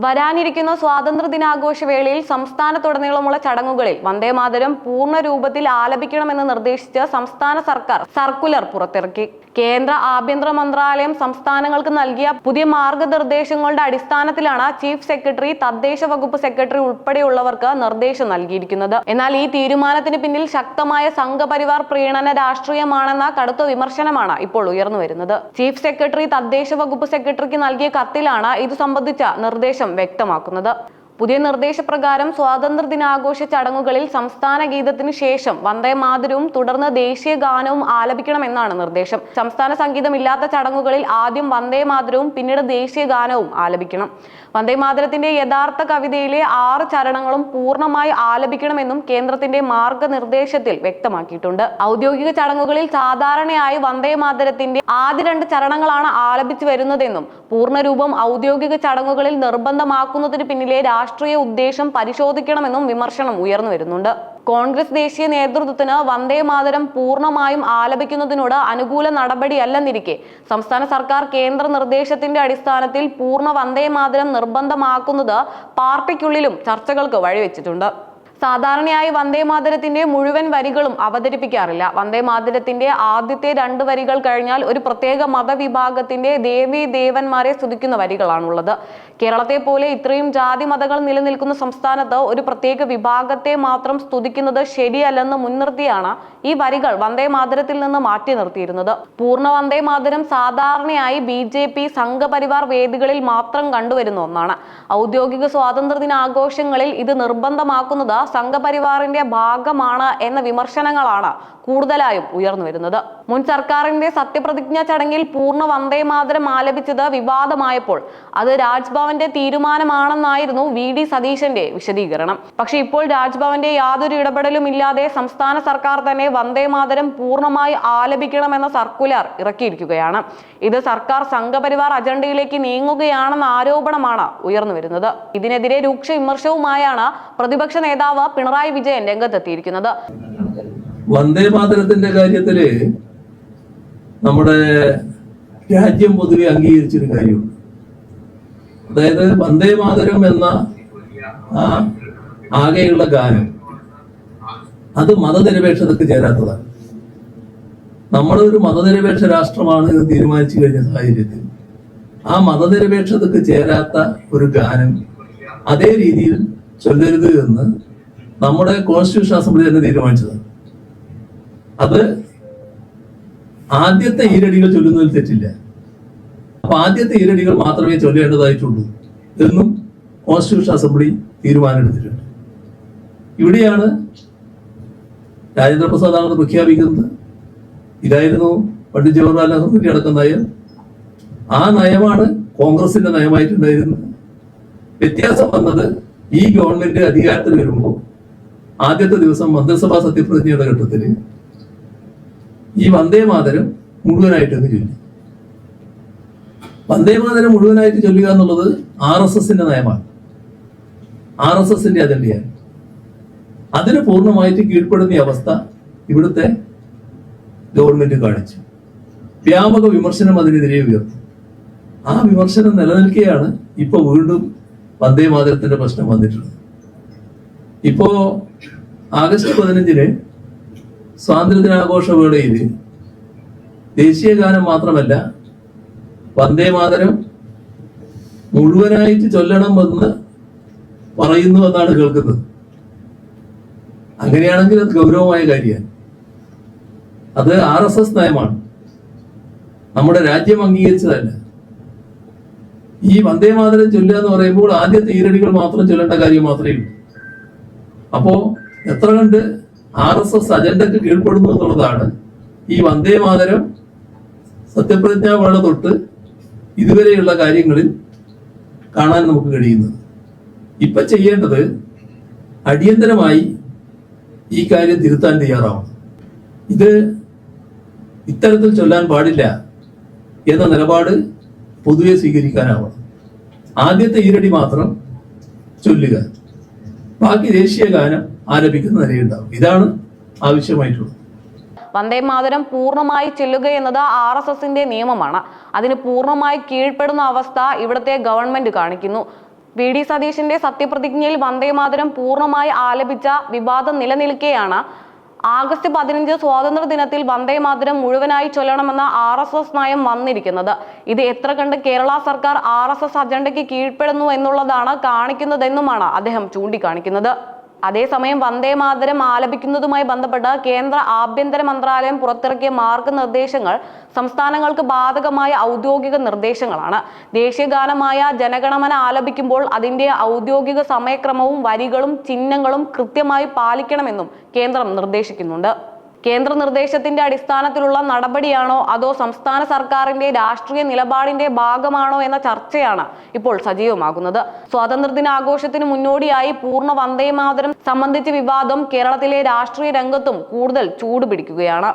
വരാനിരിക്കുന്ന സ്വാതന്ത്ര്യ ദിനാഘോഷ വേളയിൽ സംസ്ഥാനത്തുടനീളമുള്ള ചടങ്ങുകളിൽ വന്ദേമാതരം പൂർണ്ണ രൂപത്തിൽ ആലപിക്കണമെന്ന് നിർദ്ദേശിച്ച് സംസ്ഥാന സർക്കാർ സർക്കുലർ പുറത്തിറക്കി. കേന്ദ്ര ആഭ്യന്തര മന്ത്രാലയം സംസ്ഥാനങ്ങൾക്ക് നൽകിയ പുതിയ മാർഗനിർദ്ദേശങ്ങളുടെ അടിസ്ഥാനത്തിലാണ് ചീഫ് സെക്രട്ടറി, തദ്ദേശ വകുപ്പ് സെക്രട്ടറി ഉൾപ്പെടെയുള്ളവർക്ക് നിർദ്ദേശം നൽകിയിരിക്കുന്നത്. എന്നാൽ ഈ തീരുമാനത്തിന് പിന്നിൽ ശക്തമായ സംഘപരിവാർ പ്രീണന രാഷ്ട്രീയമാണെന്ന കടുത്ത വിമർശനമാണ് ഇപ്പോൾ ഉയർന്നുവരുന്നത്. ചീഫ് സെക്രട്ടറി തദ്ദേശ വകുപ്പ് സെക്രട്ടറിക്ക് നൽകിയ കത്തിലാണ് ഇത് സംബന്ധിച്ച നിർദ്ദേശം വ്യക്തമാക്കുന്നത്. പുതിയ നിർദ്ദേശപ്രകാരം സ്വാതന്ത്ര്യ ദിനാഘോഷ ചടങ്ങുകളിൽ സംസ്ഥാന ഗീതത്തിന് ശേഷം വന്ദേമാതരവും തുടർന്ന് ദേശീയ ഗാനവും ആലപിക്കണമെന്നാണ് നിർദ്ദേശം. സംസ്ഥാന സംഗീതമില്ലാത്ത ചടങ്ങുകളിൽ ആദ്യം വന്ദേമാതരവും പിന്നീട് ദേശീയ ഗാനവും ആലപിക്കണം. വന്ദേമാതരത്തിന്റെ യഥാർത്ഥ കവിതയിലെ 6 ചരണങ്ങളും പൂർണ്ണമായി ആലപിക്കണമെന്നും കേന്ദ്രത്തിന്റെ മാർഗനിർദ്ദേശത്തിൽ വ്യക്തമാക്കിയിട്ടുണ്ട്. ഔദ്യോഗിക ചടങ്ങുകളിൽ സാധാരണയായി വന്ദേമാതരത്തിന്റെ ആദ്യ 2 ചരണങ്ങളാണ് ആലപിച്ചു വരുന്നതെന്നും പൂർണ്ണരൂപം ഔദ്യോഗിക ചടങ്ങുകളിൽ നിർബന്ധമാക്കുന്നതിന് പിന്നിലെ രാഷ്ട്രീയ ഉദ്ദേശം പരിശോധിക്കണമെന്നും വിമർശനം ഉയർന്നു വരുന്നുണ്ട്. കോൺഗ്രസ് ദേശീയ നേതൃത്വത്തിന് വന്ദേമാതരം പൂർണ്ണമായും ആലപിക്കുന്നതിനോട് അനുകൂല നടപടിയല്ലെന്നിരിക്കെ സംസ്ഥാന സർക്കാർ കേന്ദ്ര നിർദ്ദേശത്തിന്റെ അടിസ്ഥാനത്തിൽ പൂർണ്ണ വന്ദേമാതരം നിർബന്ധമാക്കുന്നത് പാർട്ടിക്കുള്ളിലും ചർച്ചകൾക്ക് വഴിവെച്ചിട്ടുണ്ട്. സാധാരണയായി വന്ദേമാതരത്തിന്റെ മുഴുവൻ വരികളും അവതരിപ്പിക്കാറില്ല. വന്ദേമാതരത്തിന്റെ ആദ്യത്തെ 2 വരികൾ കഴിഞ്ഞാൽ ഒരു പ്രത്യേക മതവിഭാഗത്തിന്റെ ദേവീ ദേവന്മാരെ സ്തുതിക്കുന്ന വരികളാണുള്ളത്. കേരളത്തെ പോലെ ഇത്രയും ജാതി മതങ്ങൾ നിലനിൽക്കുന്ന സംസ്ഥാനത്ത് ഒരു പ്രത്യേക വിഭാഗത്തെ മാത്രം സ്തുതിക്കുന്നത് ശരിയല്ലെന്ന് മുൻനിർത്തിയാണ് ഈ വരികൾ വന്ദേമാതരത്തിൽ നിന്ന് മാറ്റി നിർത്തിയിരുന്നത്. പൂർണ്ണ വന്ദേമാതരം സാധാരണയായി BJP സംഘപരിവാർ വേദികളിൽ മാത്രം കണ്ടുവരുന്ന ഒന്നാണ്. ഔദ്യോഗിക സ്വാതന്ത്ര്യ ദിനാഘോഷങ്ങളിൽ ഇത് നിർബന്ധമാക്കുന്നത് സംഘപരിവാറിന്റെ ഭാഗമാണ് എന്ന വിമർശനങ്ങളാണ് കൂടുതലായും ഉയർന്നു വരുന്നത്. മുൻ സർക്കാരിന്റെ സത്യപ്രതിജ്ഞ ചടങ്ങിൽ പൂർണ്ണ വന്ദേമാതരം ആലപിച്ചത് വിവാദമായപ്പോൾ അത് രാജ്ഭവന്റെ തീരുമാനമാണെന്നായിരുന്നു VD സതീശന്റെ വിശദീകരണം. പക്ഷെ ഇപ്പോൾ രാജ്ഭവന്റെ യാതൊരു ഇടപെടലും ഇല്ലാതെ സംസ്ഥാന സർക്കാർ തന്നെ വന്ദേമാതരം പൂർണ്ണമായി ആലപിക്കണമെന്ന സർക്കുലർ ഇറക്കിയിരിക്കുകയാണ്. ഇത് സർക്കാർ സംഘപരിവാർ അജണ്ടയിലേക്ക് നീങ്ങുകയാണെന്ന ആരോപണമാണ് ഉയർന്നു വരുന്നത്. ഇതിനെതിരെ രൂക്ഷ വിമർശവുമായാണ് പ്രതിപക്ഷ നേതാവ് പിണറായി വിജയൻ രംഗത്തെത്തിയിരിക്കുന്നത്. വന്ദേമാതരത്തിന്റെ കാര്യത്തില് നമ്മുടെ രാജ്യം പൊതുവെ അംഗീകരിച്ചൊരു കാര്യമുണ്ട്. അതായത് വന്ദേമാതരം എന്ന ആകെയുള്ള ഗാനം അത് മതനിരപേക്ഷതക്ക് ചേരാത്തതാണ്. നമ്മളൊരു മതനിരപേക്ഷ രാഷ്ട്രമാണ് എന്ന് തീരുമാനിച്ചു കഴിഞ്ഞ സാഹചര്യത്തിൽ ആ മതനിരപേക്ഷതക്ക് ചേരാത്ത ഒരു ഗാനം അതേ രീതിയിൽ ചൊല്ലരുത് എന്ന് നമ്മുടെ കോൺസ്റ്റിറ്റ്യൂഷൻ അസംബ്ലി തന്നെ തീരുമാനിച്ചതാണ്. അത് ആദ്യത്തെ ഈരടികൾ ചൊല്ലുന്നതിൽ തെറ്റില്ല. അപ്പൊ ആദ്യത്തെ ഈരടികൾ മാത്രമേ ചൊല്ലേണ്ടതായിട്ടുള്ളൂ എന്നും കോൺസ്റ്റിറ്റ്യൂഷൻ അസംബ്ലി തീരുമാനമെടുത്തിട്ടുണ്ട്. ഇവിടെയാണ് രാജേന്ദ്ര പ്രസാദാണെന്ന് പ്രഖ്യാപിക്കുന്നത്. ഇതായിരുന്നു പണ്ഡിറ്റ് ജവഹർലാൽ നെഹ്റുവിന്റെ അടക്കം നയം. ആ നയമാണ് കോൺഗ്രസിന്റെ നയമായിട്ടുണ്ടായിരുന്നത്. വ്യത്യാസം വന്നത് ഈ ഗവൺമെന്റ് അധികാരത്തിൽ വരുമ്പോൾ ആദ്യത്തെ ദിവസം മന്ത്രിസഭാ സത്യപ്രതിജ്ഞയുടെ ഘട്ടത്തിൽ ഈ വന്ദേമാതരം മുഴുവനായിട്ട് ചൊല്ലി. വന്ദേമാതരം മുഴുവനായിട്ട് ചൊല്ലുക എന്നുള്ളത് RSSന്റെ നയമാണ്, RSSന്റെ അജണ്ടയാണ്. അതിന് പൂർണ്ണമായിട്ട് കീഴ്പ്പെടുന്ന അവസ്ഥ ഇവിടുത്തെ ഗവൺമെന്റ് കാണിച്ചു. വ്യാപക വിമർശനം അതിനെതിരെ ഉയർന്നു. ആ വിമർശനം നിലനിൽക്കെയാണ് ഇപ്പൊ വീണ്ടും വന്ദേമാതരത്തിന്റെ പ്രശ്നം വന്നിട്ടുള്ളത്. ഇപ്പോ ആഗസ്റ്റ് 15 സ്വാതന്ത്ര്യദിനാഘോഷ വേളയിൽ ദേശീയ ഗാനം മാത്രമല്ല വന്ദേമാതരം മുഴുവനായിട്ട് ചൊല്ലണമെന്ന് പറയുന്നു എന്നാണ് കേൾക്കുന്നത്. അങ്ങനെയാണെങ്കിൽ അത് ഗൗരവമായ കാര്യമാണ്. അത് RSS നയമാണ്, നമ്മുടെ രാജ്യം അംഗീകരിച്ചതല്ല. ഈ വന്ദേമാതരം ചൊല്ലുക എന്ന് പറയുമ്പോൾ ആദ്യത്തെ ഈരടികൾ മാത്രം ചൊല്ലേണ്ട കാര്യം മാത്രമേ ഉള്ളൂ. അപ്പോ എത്ര കണ്ട് RSS അജണ്ടക്ക് കീഴ്പ്പെടുന്നു എന്നുള്ളതാണ് ഈ വന്ദേമാതരം സത്യപ്രതിജ്ഞാ വേള തൊട്ട് ഇതുവരെയുള്ള കാര്യങ്ങളിൽ കാണാൻ നമുക്ക് കഴിയുന്നത്. ഇപ്പൊ ചെയ്യേണ്ടത് അടിയന്തരമായി ഈ കാര്യം തിരുത്താൻ തയ്യാറാവണം. ഇത് ഇത്തരത്തിൽ ചൊല്ലാൻ പാടില്ല എന്ന നിലപാട് പൊതുവെ സ്വീകരിക്കാനാവണം. ആദ്യത്തെ ഈരടി മാത്രം ചൊല്ലുക, ബാക്കി ദേശീയ ഗാനം ആലപിക്കുന്ന നിലയുണ്ടാവും. ഇതാണ് ആവശ്യമായിട്ടുള്ളത്. വന്ദേമാതരം പൂർണ്ണമായി ചെല്ലുക എന്നത് RSSന്റെ നിയമമാണ്. അതിന് പൂർണ്ണമായി കീഴ്പ്പെടുന്ന അവസ്ഥ ഇവിടുത്തെ ഗവൺമെന്റ് കാണിക്കുന്നു. VD സതീശന്റെ സത്യപ്രതിജ്ഞയിൽ വന്ദേമാതരം പൂർണ്ണമായി ആലപിച്ച വിവാദം നിലനിൽക്കെയാണ് ആഗസ്റ്റ് 15 സ്വാതന്ത്ര്യ ദിനത്തിൽ വന്ദേമാതരം മുഴുവനായി ചൊല്ലണമെന്ന RSS നയം വന്നിരിക്കുന്നത്. ഇത് എത്ര കണ്ട് കേരള സർക്കാർ RSS അജണ്ടയ്ക്ക് കീഴ്പ്പെടുന്നു എന്നുള്ളതാണ് കാണിക്കുന്നതെന്നുമാണ് അദ്ദേഹം ചൂണ്ടിക്കാണിക്കുന്നത്. അതേസമയം വന്ദേമാതരം ആലപിക്കുന്നതുമായി ബന്ധപ്പെട്ട് കേന്ദ്ര ആഭ്യന്തര മന്ത്രാലയം പുറത്തിറക്കിയ മാർഗനിർദ്ദേശങ്ങൾ സംസ്ഥാനങ്ങൾക്ക് ബാധകമായ ഔദ്യോഗിക നിർദ്ദേശങ്ങളാണ്. ദേശീയഗാനമായ ജനഗണമന ആലപിക്കുമ്പോൾ അതിന്റെ ഔദ്യോഗിക സമയക്രമവും വരികളും ചിഹ്നങ്ങളും കൃത്യമായി പാലിക്കണമെന്നും കേന്ദ്രം നിർദ്ദേശിക്കുന്നുണ്ട്. കേന്ദ്ര നിർദ്ദേശത്തിന്റെ അടിസ്ഥാനത്തിലുള്ള നടപടിയാണോ അതോ സംസ്ഥാന സർക്കാരിന്റെ രാഷ്ട്രീയ നിലപാടിന്റെ ഭാഗമാണോ എന്ന ചർച്ചയാണ് ഇപ്പോൾ സജീവമാകുന്നത്. സ്വാതന്ത്ര്യദിനാഘോഷത്തിന് മുന്നോടിയായി പൂർണ്ണ വന്ദേമാതരം സംബന്ധിച്ച വിവാദം കേരളത്തിലെ രാഷ്ട്രീയ രംഗത്തും കൂടുതൽ ചൂടുപിടിക്കുകയാണ്.